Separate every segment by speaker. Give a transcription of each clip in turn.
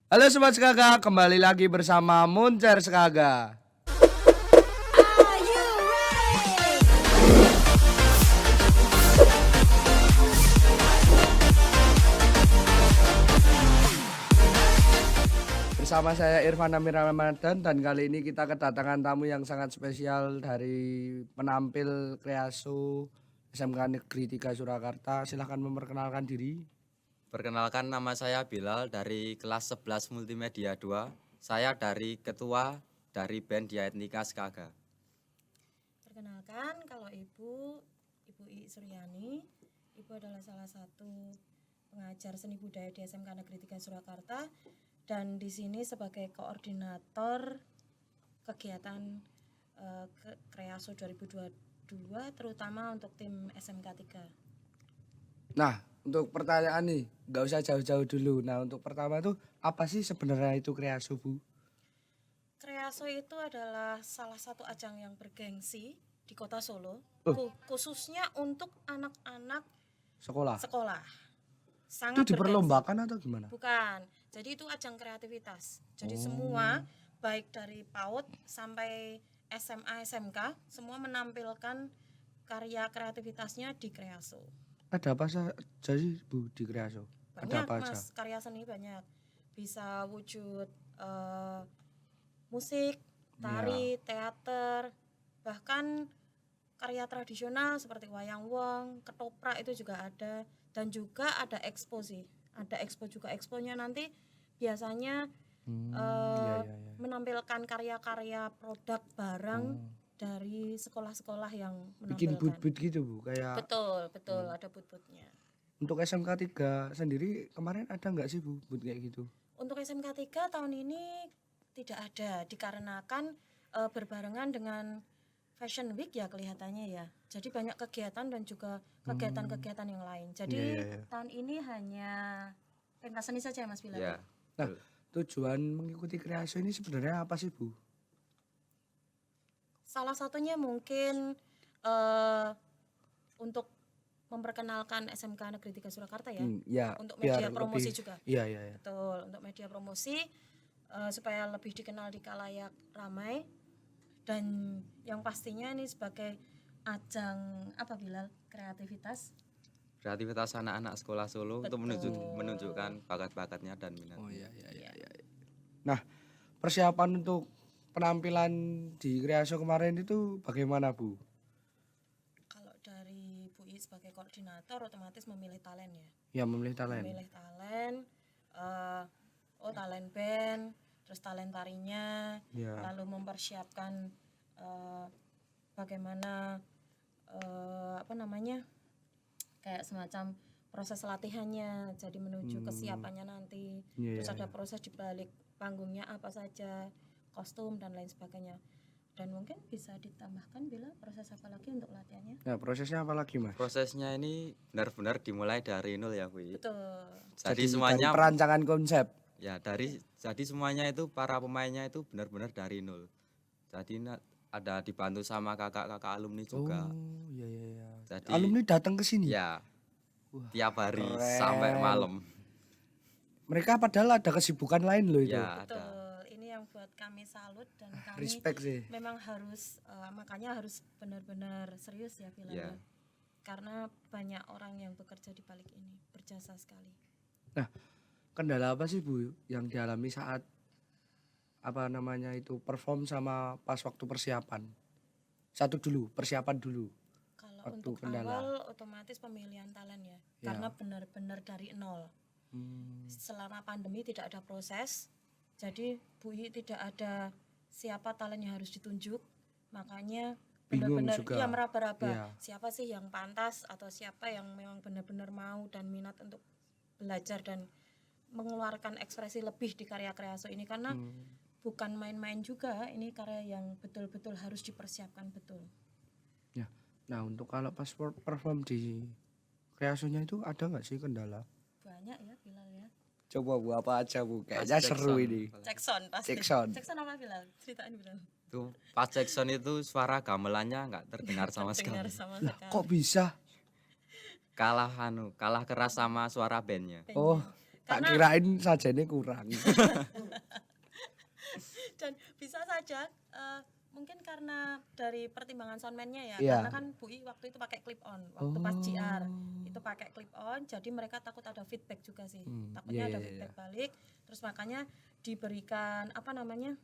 Speaker 1: Halo Sobat Sekaga, kembali lagi bersama Muncer Sekaga. Bersama saya Irfan Amir Ramadan dan kali ini kita kedatangan tamu yang sangat spesial dari penampil Kreaso SMK Negeri 3 Surakarta. Silahkan memperkenalkan diri.
Speaker 2: Perkenalkan, nama saya Bilal dari kelas 11 Multimedia 2. Saya dari ketua dari band Dia Etnika Sekaga.
Speaker 3: Perkenalkan, kalau Ibu I Suryani. Ibu adalah salah satu pengajar seni budaya di SMK Negeri 3 Surakarta dan di sini sebagai koordinator kegiatan Kreaso 2022 terutama untuk tim SMK 3.
Speaker 1: Nah, untuk pertanyaan nih, nggak usah jauh-jauh dulu. Nah, untuk pertama tuh apa sih sebenarnya itu Kreaso, Bu?
Speaker 3: Kreaso itu adalah salah satu ajang yang bergengsi di Kota Solo, khususnya untuk anak-anak
Speaker 1: Sekolah.
Speaker 3: Sangat
Speaker 1: Itu diperlombakan atau gimana?
Speaker 3: Bukan. Jadi itu ajang kreativitas. Jadi semua baik dari PAUD sampai SMA SMK semua menampilkan karya kreativitasnya di Kreaso.
Speaker 1: Ada apa saja sih, Bu, di Kreaso? Ada
Speaker 3: Banyak
Speaker 1: apa aja?
Speaker 3: Mas, karya seni banyak. Bisa wujud musik, tari, teater, bahkan karya tradisional seperti wayang wong, ketoprak itu juga ada, dan juga ada expo sih. Ada expo juga, exponya nanti biasanya menampilkan karya-karya produk barang dari sekolah-sekolah yang menampilkan.
Speaker 1: Bikin booth-booth gitu, Bu, kayak.
Speaker 3: Betul, ada booth-boothnya.
Speaker 1: Untuk SMK 3 sendiri kemarin ada nggak sih, Bu, booth kayak gitu?
Speaker 3: Untuk SMK 3 tahun ini tidak ada dikarenakan berbarengan dengan Fashion Week ya kelihatannya ya. Jadi banyak kegiatan dan juga kegiatan-kegiatan yang lain. Jadi tahun ini hanya pentas seni saja ya Mas Bilal.
Speaker 2: Ya.
Speaker 1: Nah, tujuan mengikuti Kreaso ini sebenarnya apa sih, Bu?
Speaker 3: Salah satunya mungkin untuk memperkenalkan SMK Negeri 3 Surakarta ya.
Speaker 1: Ya,
Speaker 3: Untuk media promosi juga.
Speaker 1: Iya.
Speaker 3: Betul, untuk media promosi supaya lebih dikenal di kalayak ramai. Dan yang pastinya ini sebagai ajang apa Bilal? Kreativitas
Speaker 2: anak-anak sekolah Solo untuk menunjukkan bakat-bakatnya dan minatnya.
Speaker 1: Oh iya. Nah, persiapan untuk penampilan di Kreaso kemarin itu bagaimana, Bu?
Speaker 3: Kalau dari Bu I sebagai koordinator otomatis memilih talent ya.
Speaker 1: Ya, memilih talent.
Speaker 3: Talent band, terus talent tarinya,
Speaker 1: Ya.
Speaker 3: lalu mempersiapkan bagaimana kayak semacam proses latihannya, jadi menuju kesiapannya nanti. Terus ada proses di balik panggungnya apa saja, kostum dan lain sebagainya. Dan mungkin bisa ditambahkan bila proses apa lagi untuk latihannya?
Speaker 1: Nah, prosesnya apa lagi, Mas?
Speaker 2: Prosesnya ini benar-benar dimulai dari nol ya, Bu.
Speaker 3: Betul.
Speaker 2: Jadi semuanya
Speaker 1: dari perancangan konsep.
Speaker 2: ya jadi semuanya itu para pemainnya itu benar-benar dari nol. Jadi ada dibantu sama kakak-kakak alumni juga.
Speaker 1: Oh, iya.
Speaker 2: Jadi
Speaker 1: Alumni datang ke sini.
Speaker 2: ya tiap hari sampai malam.
Speaker 1: Mereka padahal ada kesibukan lain loh itu.
Speaker 2: Ya,
Speaker 3: Betul.
Speaker 2: ada.
Speaker 3: Ini yang buat kami salut dan kami
Speaker 1: Respect sih.
Speaker 3: memang harus makanya harus benar-benar serius ya Bilal.
Speaker 2: Ya.
Speaker 3: Karena banyak orang yang bekerja di balik ini, berjasa sekali.
Speaker 1: Nah, kendala apa sih, Bu, yang dialami saat perform sama pas waktu persiapan? Persiapan dulu.
Speaker 3: Kalau
Speaker 1: Waktu
Speaker 3: untuk
Speaker 1: kendala.
Speaker 3: awal otomatis pemilihan talent ya. Karena benar-benar dari nol. Selama pandemi tidak ada proses. Jadi Bu I tidak ada siapa talent yang harus ditunjuk. Makanya benar-benar
Speaker 1: juga.
Speaker 3: meraba-raba.
Speaker 1: Iya.
Speaker 3: Siapa sih yang pantas atau siapa yang memang benar-benar mau dan minat untuk belajar dan mengeluarkan ekspresi lebih di karya Kreaso ini karena bukan main-main juga, ini karya yang betul-betul harus dipersiapkan betul.
Speaker 1: Ya. Nah, untuk kalau pas perform di Kreasonya itu ada nggak sih kendala?
Speaker 3: Banyak ya Bilal ya.
Speaker 1: Coba, Bu, apa aja, Bu? Kayaknya seru ini.
Speaker 3: Cek sound pasti.
Speaker 1: Cek sound.
Speaker 3: Cek sound apa Bilal? Ceritain Bilal.
Speaker 2: Itu pas Jackson itu suara gamelannya nggak terdengar sama
Speaker 3: Dengar
Speaker 2: sekali.
Speaker 3: sama
Speaker 1: Lah,
Speaker 3: sekali.
Speaker 1: kok bisa?
Speaker 2: Kalah keras sama suara bandnya.
Speaker 1: Oh, Tak
Speaker 3: Karena
Speaker 1: kirain sajane kurang.
Speaker 3: dan bisa saja mungkin karena dari pertimbangan soundman-nya ya,
Speaker 1: Iya.
Speaker 3: karena kan Bu I waktu itu pakai clip on waktu pas JR itu pakai clip on, jadi mereka takut ada feedback juga sih, takutnya ada feedback balik, terus makanya diberikan apa namanya,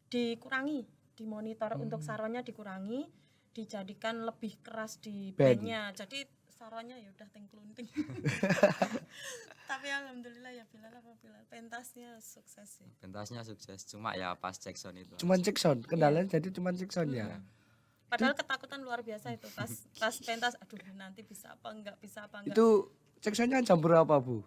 Speaker 3: dikurangi di monitor untuk saronnya dikurangi, dijadikan lebih keras di
Speaker 1: Band.
Speaker 3: bandnya, jadi saronnya ya udah tengklunting. Tapi alhamdulillah ya Bilal pentasnya sukses sih.
Speaker 2: Pentasnya sukses, cuma ya pas cek sound itu.
Speaker 1: Cuman cek sound, kendalanya jadi cuman cek sound ya.
Speaker 3: Padahal ketakutan luar biasa itu pas pentas, aduh nanti bisa apa enggak.
Speaker 1: Itu cek soundnya jam berapa, Bu?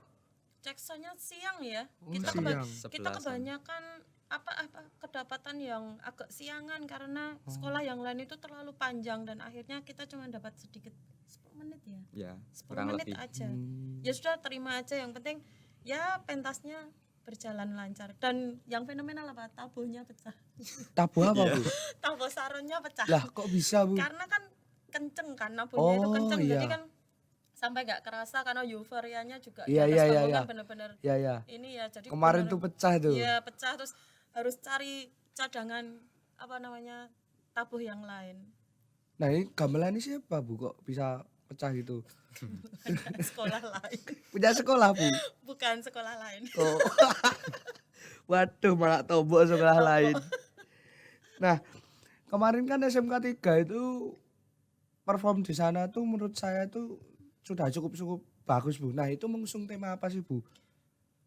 Speaker 3: Cek soundnya siang ya.
Speaker 1: Oh,
Speaker 3: Kita
Speaker 1: siang.
Speaker 3: kita
Speaker 2: Sebelasan.
Speaker 3: kebanyakan apa kedapatan yang agak siangan karena sekolah yang lain itu terlalu panjang dan akhirnya kita cuma dapat sedikit 10 menit ya.
Speaker 2: Ya,
Speaker 3: 10
Speaker 2: kurang
Speaker 3: menit
Speaker 2: lebih.
Speaker 3: aja. Ya sudah terima aja, yang penting ya pentasnya berjalan lancar, dan yang fenomenal apa, tabuhnya pecah.
Speaker 1: Tabu apa, Bu?
Speaker 3: Tabuh saronnya pecah.
Speaker 1: Lah, kok bisa, Bu?
Speaker 3: Karena kan kenceng kan nabuhnya itu
Speaker 1: Oh,
Speaker 3: kenceng,
Speaker 1: iya.
Speaker 3: jadi kan sampai nggak kerasa karena euforianya juga
Speaker 1: Iya,
Speaker 3: di atas
Speaker 1: iya, iya,
Speaker 3: panggung
Speaker 1: iya.
Speaker 3: kan bener-bener
Speaker 1: Ya, ya.
Speaker 3: ini ya, jadi
Speaker 1: Kemarin
Speaker 3: bener-
Speaker 1: tuh pecah tuh.
Speaker 3: iya pecah, terus harus cari cadangan apa namanya tabuh yang lain.
Speaker 1: Nah, ini gamelan ini siapa, Bu? Kok bisa pecah gitu?
Speaker 3: Sekolah lain,
Speaker 1: Punya sekolah, Bu?
Speaker 3: bukan sekolah lain.
Speaker 1: Oh. Waduh, malah tombok sekolah lain. Nah, kemarin kan SMK 3 itu perform di sana tuh menurut saya tuh sudah cukup bagus, Bu. Nah, itu mengusung tema apa sih, Bu?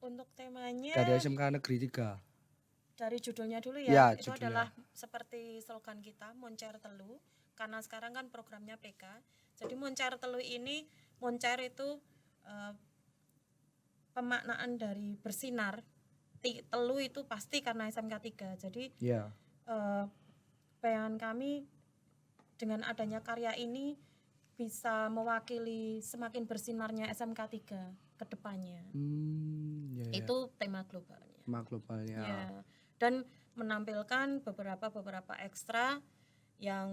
Speaker 3: Untuk temanya
Speaker 1: Dari SMK Negeri 3.
Speaker 3: dari judulnya dulu
Speaker 1: Ya,
Speaker 3: ya, itu
Speaker 1: judulnya.
Speaker 3: adalah seperti slogan kita, Moncer Telu, karena sekarang kan programnya PK. Jadi Moncer Telu ini, moncer itu pemaknaan dari bersinar. Telu itu pasti karena SMK 3. Jadi
Speaker 1: Iya.
Speaker 3: bayangan kami dengan adanya karya ini bisa mewakili semakin bersinarnya SMK 3 ke depannya.
Speaker 1: Ya, ya.
Speaker 3: Itu tema globalnya.
Speaker 1: Tema globalnya.
Speaker 3: Ya. Dan menampilkan beberapa ekstra yang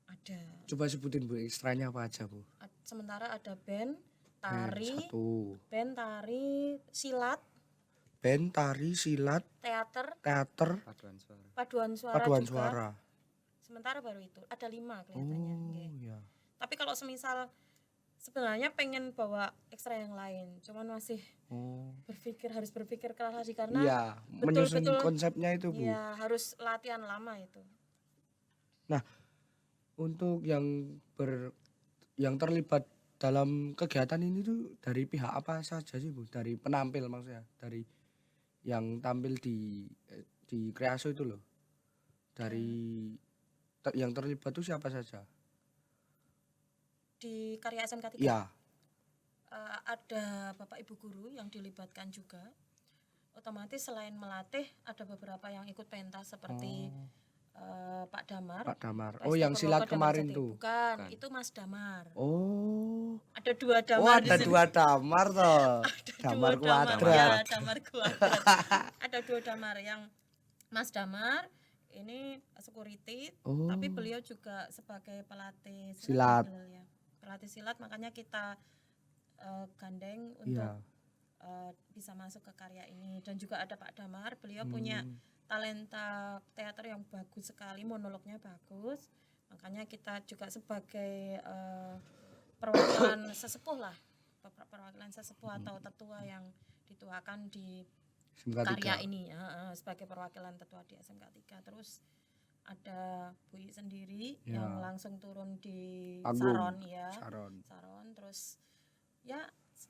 Speaker 3: ada.
Speaker 1: Coba sebutin, Bu, ekstranya apa aja, Bu?
Speaker 3: Sementara ada band tari,
Speaker 1: Satu.
Speaker 3: band tari, silat,
Speaker 1: Band, tari, silat,
Speaker 3: teater,
Speaker 1: teater,
Speaker 2: Paduan suara.
Speaker 3: paduan suara
Speaker 1: paduan
Speaker 3: juga.
Speaker 1: suara.
Speaker 3: Sementara baru itu ada 5 kelihatannya.
Speaker 1: Oh,
Speaker 3: Oke.
Speaker 1: ya.
Speaker 3: Tapi kalau semisal sebenarnya pengen bawa ekstra yang lain, cuman masih
Speaker 1: Oh.
Speaker 3: harus berpikir keras lagi karena
Speaker 1: Iya, menyusun
Speaker 3: betul-betul-
Speaker 1: konsepnya itu, Bu.
Speaker 3: ya harus latihan lama itu.
Speaker 1: Nah, untuk yang terlibat dalam kegiatan ini tuh dari pihak apa saja sih, Bu? Dari penampil maksudnya, dari yang tampil di Kreaso itu loh. Dari yang terlibat tuh siapa saja?
Speaker 3: Di karya SMK 3
Speaker 1: Iya.
Speaker 3: ada Bapak Ibu guru yang dilibatkan juga. Otomatis selain melatih ada beberapa yang ikut pentas seperti Pak Damar.
Speaker 1: Pak Damar.
Speaker 3: Pak
Speaker 1: Oh, yang
Speaker 3: Isto
Speaker 1: silat
Speaker 3: Purwoko Damar
Speaker 1: kemarin
Speaker 3: Jati.
Speaker 1: tuh.
Speaker 3: Bukan, itu Mas Damar.
Speaker 1: Oh.
Speaker 3: Ada 2
Speaker 1: Oh,
Speaker 3: Damar di
Speaker 1: ada
Speaker 3: sini.
Speaker 1: 2 Damar toh. Damar
Speaker 3: Dua Damar,
Speaker 1: kuadrat.
Speaker 3: ya, Damar kuadrat. Ada 2 Damar, yang Mas Damar ini security,
Speaker 1: Oh.
Speaker 3: tapi beliau juga sebagai pelatih
Speaker 1: Silat.
Speaker 3: ya. Pelatih silat, makanya kita gandeng untuk
Speaker 1: Iya.
Speaker 3: bisa masuk ke karya ini. Dan juga ada Pak Damar, beliau punya talenta teater yang bagus sekali, monolognya bagus. Makanya kita juga sebagai perwakilan sesepuh lah, perwakilan sesepuh atau tetua yang dituakan di
Speaker 1: SMK 3.
Speaker 3: karya ini sebagai perwakilan tetua di SMK 3. Terus ada Bu I sendiri
Speaker 1: Ya.
Speaker 3: yang langsung turun di
Speaker 1: Panggung.
Speaker 3: Saron ya.
Speaker 1: Saron.
Speaker 3: Saron, terus ya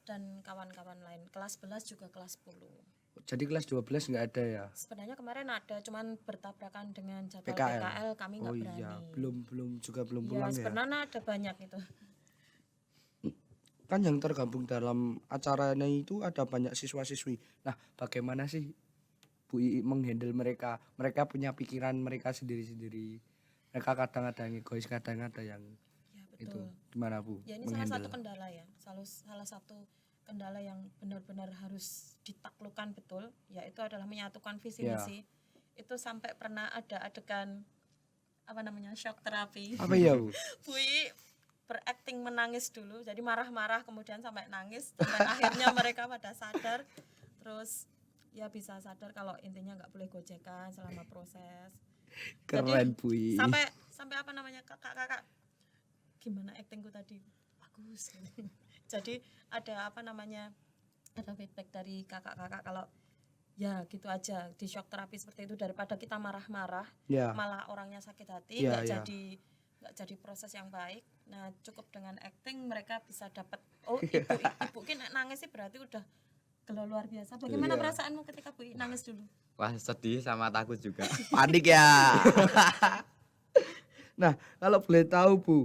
Speaker 3: dan kawan-kawan lain. Kelas 11 juga kelas 10.
Speaker 1: Jadi kelas 12 nggak ada ya?
Speaker 3: Sebenarnya kemarin ada, cuman bertabrakan dengan jadwal
Speaker 1: PKL.
Speaker 3: PKL, kami nggak
Speaker 1: Oh
Speaker 3: berani.
Speaker 1: iya, belum
Speaker 3: Ya,
Speaker 1: pulang ya.
Speaker 3: sebenarnya ada banyak itu.
Speaker 1: Kan yang tergabung dalam acaranya itu ada banyak siswa-siswi. Nah, bagaimana sih Bu Ii menghandle mereka? Mereka punya pikiran mereka sendiri-sendiri. Mereka kadang ada yang egois, kadang ada yang
Speaker 3: Ya
Speaker 1: itu.
Speaker 3: betul.
Speaker 1: Gimana, Bu?
Speaker 3: Ya ini salah satu kendala ya. Salah satu kendala yang benar-benar harus ditaklukkan betul, yaitu adalah menyatukan visi
Speaker 1: Ya.
Speaker 3: misi. Itu sampai pernah ada adegan apa namanya shock terapi.
Speaker 1: Apa ya, Bu?
Speaker 3: Bu I berakting menangis dulu, jadi marah-marah kemudian sampai nangis sampai akhirnya mereka pada sadar, terus ya bisa sadar kalau intinya nggak boleh gojekan selama proses.
Speaker 1: Keren Bu I.
Speaker 3: Sampai apa namanya, kakak gimana aktingku tadi, bagus. Jadi ada apa namanya, ada feedback dari kakak-kakak kalau ya gitu aja, di shock terapi seperti itu daripada kita marah-marah
Speaker 1: Ya.
Speaker 3: malah orangnya sakit hati,
Speaker 1: Iya,
Speaker 3: nggak
Speaker 1: iya.
Speaker 3: jadi proses yang baik. Nah cukup dengan acting mereka bisa dapat, oh ibu ki nek nangis sih berarti udah gelo luar biasa. Bagaimana
Speaker 1: Iya.
Speaker 3: perasaanmu ketika Bu I nangis dulu?
Speaker 2: Wah, sedih sama takut juga.
Speaker 1: Panik ya. Nah, kalau boleh tahu Bu,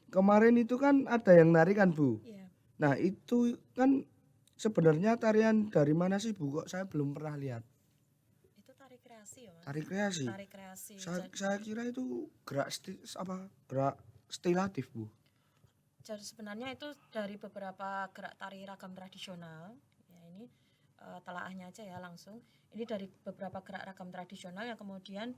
Speaker 1: kemarin itu kan ada yang nari kan Bu?
Speaker 3: Iya,
Speaker 1: Nah, itu kan sebenarnya tarian dari mana sih Bu? Kok saya belum pernah lihat.
Speaker 3: itu tari kreasi ya Mas.
Speaker 1: Tari kreasi.
Speaker 3: Tari kreasi.
Speaker 1: Saya kira itu gerak gerak stilatif Bu.
Speaker 3: Jadi sebenarnya itu dari beberapa gerak tari ragam tradisional. Ya ini telaahnya aja ya langsung. Ini dari beberapa gerak ragam tradisional yang kemudian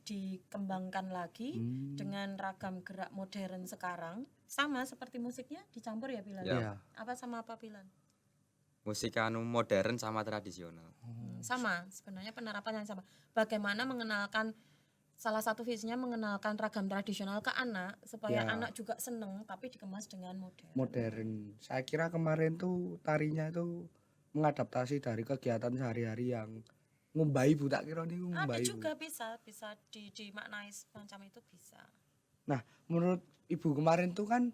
Speaker 3: dikembangkan lagi dengan ragam gerak modern sekarang. Sama seperti musiknya dicampur ya Pilar?
Speaker 2: Ya.
Speaker 1: Iya.
Speaker 3: Apa sama apa Pilar?
Speaker 2: Musik anu modern sama tradisional.
Speaker 3: Sama, sebenarnya penerapan yang sama. Bagaimana mengenalkan, salah satu visinya mengenalkan ragam tradisional ke anak supaya
Speaker 1: Ya.
Speaker 3: anak juga seneng tapi dikemas dengan modern.
Speaker 1: Modern. Saya kira kemarin tuh tarinya itu mengadaptasi dari kegiatan sehari-hari yang ngumbai Bu, tak kira nih
Speaker 3: Ada
Speaker 1: ngumbai Bu.
Speaker 3: juga bisa dimaknai semacam itu bisa.
Speaker 1: Nah, menurut Ibu kemarin tuh kan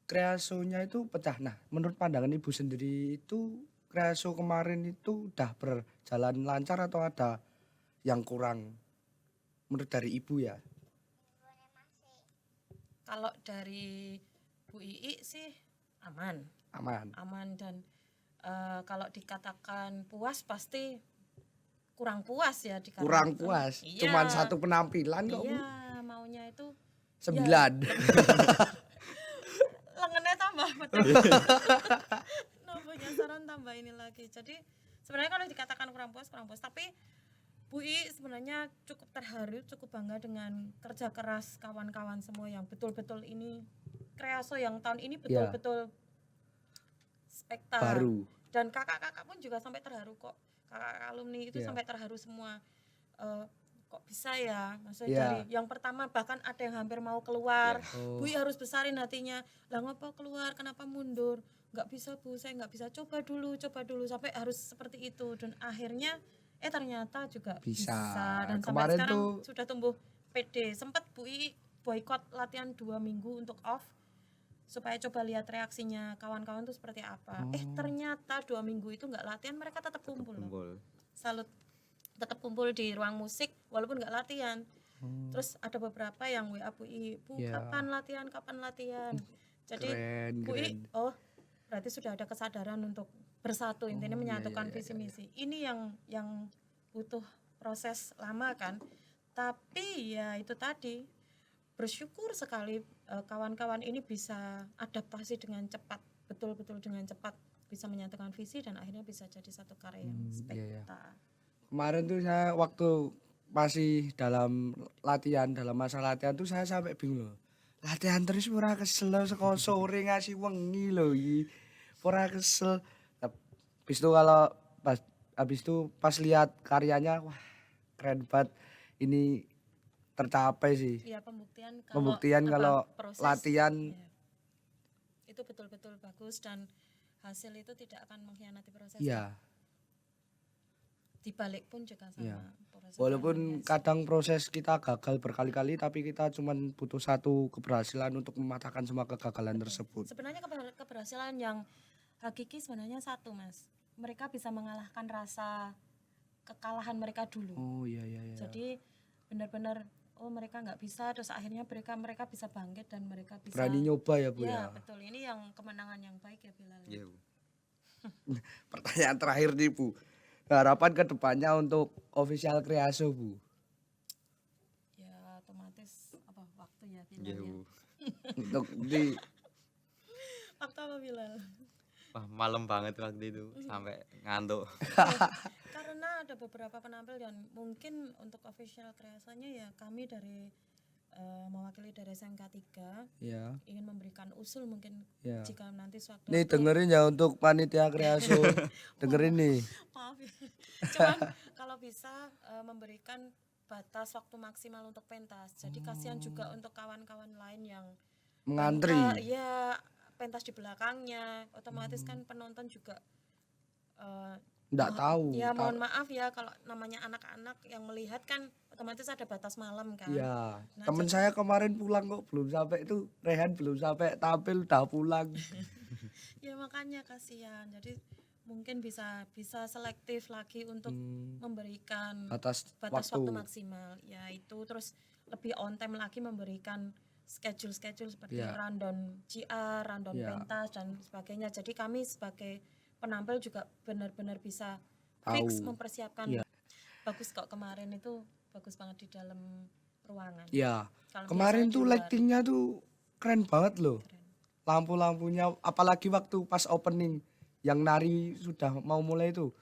Speaker 1: kreasonya itu pecah. Nah, menurut pandangan Ibu sendiri itu kreaso kemarin itu udah berjalan lancar atau ada yang kurang? Menurut dari Ibu ya?
Speaker 3: Kalau dari Bu Ii sih aman
Speaker 1: Aman.
Speaker 3: dan kalau dikatakan puas pasti kurang puas ya dikatakan.
Speaker 1: Kurang puas.
Speaker 3: Iya.
Speaker 1: Cuman satu penampilan kok Bu.
Speaker 3: Iya, maunya itu
Speaker 1: 9.
Speaker 3: lengannya tambah betul. Nah, punya saran tambah ini lagi. Jadi sebenarnya kalau dikatakan kurang puas, tapi Bu I sebenarnya cukup terharu, cukup bangga dengan kerja keras kawan-kawan semua yang betul-betul ini kreaso yang tahun ini betul-betul spekta.
Speaker 1: Baru.
Speaker 3: Dan kakak-kakak pun juga sampai terharu kok. Kakak alumni itu
Speaker 1: Iya.
Speaker 3: sampai terharu semua. Kok bisa ya? Maksudnya
Speaker 1: Iya.
Speaker 3: dari yang pertama bahkan ada yang hampir mau keluar.
Speaker 1: Oh.
Speaker 3: Bu I harus besarin hatinya. Lah ngapa keluar? Kenapa mundur? Nggak bisa Bu, saya nggak bisa. Coba dulu sampai harus seperti itu. Dan akhirnya ternyata juga
Speaker 1: Bisa.
Speaker 3: Dan sampai
Speaker 1: Kemarin
Speaker 3: sekarang
Speaker 1: tuh-
Speaker 3: sudah tumbuh pede. Sempat Bu I boykot latihan 2 minggu untuk off supaya coba lihat reaksinya kawan-kawan tuh seperti apa. Ternyata 2 minggu itu nggak latihan, mereka tetap kumpul loh.
Speaker 2: Kumpul.
Speaker 3: Salut, tetap kumpul di ruang musik walaupun nggak latihan. Terus ada beberapa yang WA Bu I, Bu
Speaker 1: Ya.
Speaker 3: kapan latihan. Jadi
Speaker 1: Keren,
Speaker 3: Bu I,
Speaker 1: keren.
Speaker 3: oh berarti sudah ada kesadaran untuk bersatu, intinya menyatukan visi misi. Ini yang butuh proses lama kan. Tapi ya itu tadi, bersyukur sekali kawan-kawan ini bisa adaptasi dengan cepat, betul-betul dengan cepat bisa menyatukan visi dan akhirnya bisa jadi satu karya yang spekta.
Speaker 1: Kemarin tuh saya waktu masih dalam masa latihan tuh saya sampai bingung loh. Latihan terus ora kesel loh, saka sore ngasih wengi loh iki. Ora kesel. Habis itu pas lihat karyanya, wah keren banget. Ini tercapai sih.
Speaker 3: Iya, pembuktian
Speaker 1: Kalau
Speaker 3: proses,
Speaker 1: latihan
Speaker 3: ya, itu betul-betul bagus dan hasil itu tidak akan mengkhianati proses.
Speaker 1: ya.
Speaker 3: Di balik pun juga sama.
Speaker 1: Iya.
Speaker 3: Proses
Speaker 1: Walaupun
Speaker 3: yang biasa.
Speaker 1: kadang proses kita gagal berkali-kali, tapi kita cuman butuh satu keberhasilan untuk mematahkan semua kegagalan tersebut.
Speaker 3: Sebenarnya keberhasilan yang hakiki sebenarnya satu, Mas. Mereka bisa mengalahkan rasa kekalahan mereka dulu.
Speaker 1: Oh iya.
Speaker 3: Jadi benar-benar mereka nggak bisa, terus akhirnya mereka bisa bangkit dan mereka bisa
Speaker 1: Berani nyoba ya Bu
Speaker 3: ya
Speaker 1: ya.
Speaker 3: betul, ini yang kemenangan yang baik ya Bilal.
Speaker 2: Iya, Bu.
Speaker 1: Pertanyaan terakhir nih Bu. Harapan kedepannya untuk official Kreaso Bu.
Speaker 3: Ya otomatis waktu ya Bilal
Speaker 2: Iya,
Speaker 3: ya.
Speaker 2: Bu.
Speaker 1: Untuk di
Speaker 3: Waktu apa Bilal?
Speaker 2: Wah, malam banget waktu itu sampai ngantuk.
Speaker 3: Karena ada beberapa penampil dan mungkin untuk official kreasinya ya kami dari mewakili dari SMK 3
Speaker 1: Ya.
Speaker 3: ingin memberikan usul mungkin
Speaker 1: Ya.
Speaker 3: jika nanti sewaktu
Speaker 1: Nih dengerin ya untuk panitia kreaso. Dengerin nih.
Speaker 3: maaf ya. Cuman kalau bisa memberikan batas waktu maksimal untuk pentas. Jadi kasihan juga untuk kawan-kawan lain yang
Speaker 1: Mengantri.
Speaker 3: ya pentas di belakangnya. Otomatis kan penonton juga
Speaker 1: Enggak tahu.
Speaker 3: ya mohon maaf ya kalau namanya anak-anak yang melihat kan otomatis ada batas malam kan.
Speaker 1: Ya,
Speaker 3: Nah,
Speaker 1: temen saya kemarin pulang kok belum sampai itu, Rehan belum sampai tampil udah pulang.
Speaker 3: Ya makanya kasihan. Jadi mungkin bisa selektif lagi untuk memberikan
Speaker 1: Batas
Speaker 3: waktu
Speaker 1: waktu.
Speaker 3: maksimal. Ya itu terus lebih on time lagi memberikan schedule seperti
Speaker 1: Ya.
Speaker 3: rundown GR, rundown
Speaker 1: Ya.
Speaker 3: pentas dan sebagainya. Jadi kami sebagai penampil juga benar-benar bisa
Speaker 1: Tahu.
Speaker 3: fix mempersiapkan.
Speaker 1: Ya.
Speaker 3: Bagus kok kemarin itu bagus banget di dalam ruangan.
Speaker 1: Ya,
Speaker 3: Kalau
Speaker 1: kemarin
Speaker 3: biasanya di
Speaker 1: tuh
Speaker 3: luar,
Speaker 1: lightingnya tuh keren banget loh.
Speaker 3: keren.
Speaker 1: Lampu-lampunya, apalagi waktu pas opening yang nari sudah mau mulai itu.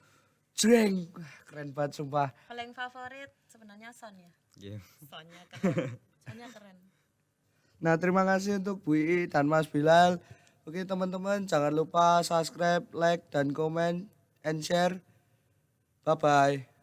Speaker 1: Jreng, wah, keren banget sumpah.
Speaker 3: Paling favorit sebenarnya Son ya.
Speaker 2: Iya.
Speaker 3: Sonnya keren. Sonnya keren.
Speaker 1: Nah, terima kasih untuk Bu Ii dan Mas Bilal. Oke teman-teman, jangan lupa subscribe, like, dan komen, and share. Bye-bye.